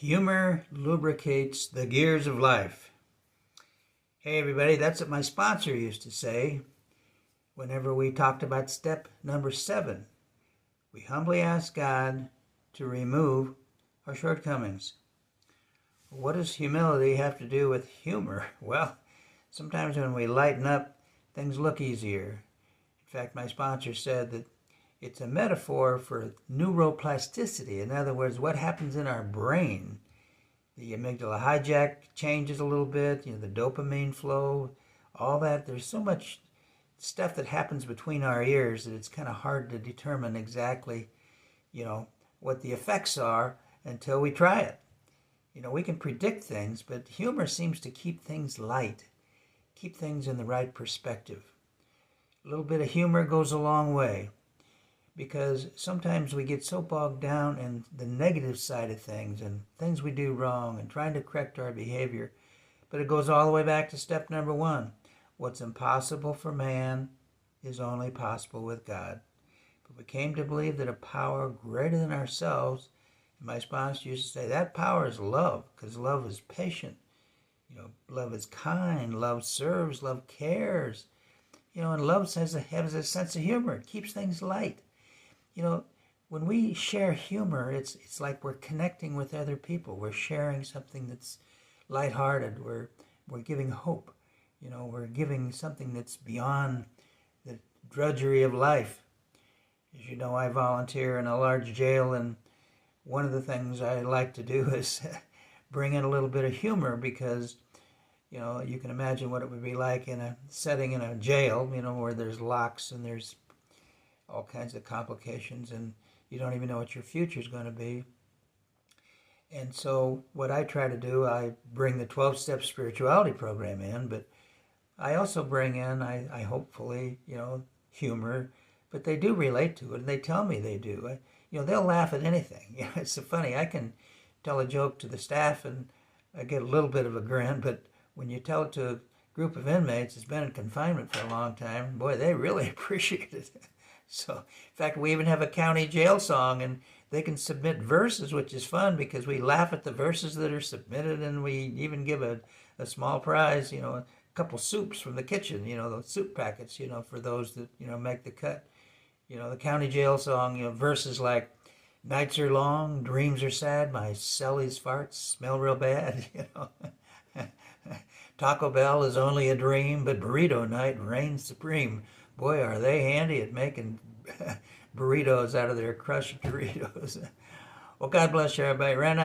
Humor lubricates the gears of life. Hey everybody, that's what my sponsor used to say whenever we talked about step number 7. We humbly ask God to remove our shortcomings. What does humility have to do with humor? Well, sometimes when we lighten up, things look easier. In fact, my sponsor said that it's a metaphor for neuroplasticity. In other words, what happens in our brain. The amygdala hijack changes a little bit, the dopamine flow, all that. There's so much stuff that happens between our ears that it's kind of hard to determine exactly, what the effects are until we try it. We can predict things, but humor seems to keep things light, keep things in the right perspective. A little bit of humor goes a long way, because sometimes we get so bogged down in the negative side of things and things we do wrong and trying to correct our behavior. But it goes all the way back to step number 1. What's impossible for man is only possible with God. But we came to believe that a power greater than ourselves, and my sponsor used to say, that power is love, because love is patient. Love is kind, love serves, love cares. And love has a sense of humor. It keeps things light. When we share humor, it's like we're connecting with other people. We're sharing something that's lighthearted. We're giving hope. We're giving something that's beyond the drudgery of life. As you know, I volunteer in a large jail, and one of the things I like to do is bring in a little bit of humor, because you can imagine what it would be like in a setting in a jail, where there's locks and there's all kinds of complications, and you don't even know what your future is going to be. And so what I try to do, I bring the 12-step spirituality program in, but I also bring in, I hopefully, humor, but they do relate to it, and they tell me they do. They'll laugh at anything. It's so funny. I can tell a joke to the staff, and I get a little bit of a grin, but when you tell it to a group of inmates that's been in confinement for a long time, boy, they really appreciate it. So, in fact, we even have a county jail song, and they can submit verses, which is fun because we laugh at the verses that are submitted, and we even give a small prize, a couple soups from the kitchen, those soup packets, for those that, make the cut. The county jail song, verses like, nights are long, dreams are sad, my celly's farts smell real bad, Taco Bell is only a dream, but burrito night reigns supreme. Boy, are they handy at making burritos out of their crushed Doritos. Well, God bless you, everybody. Ran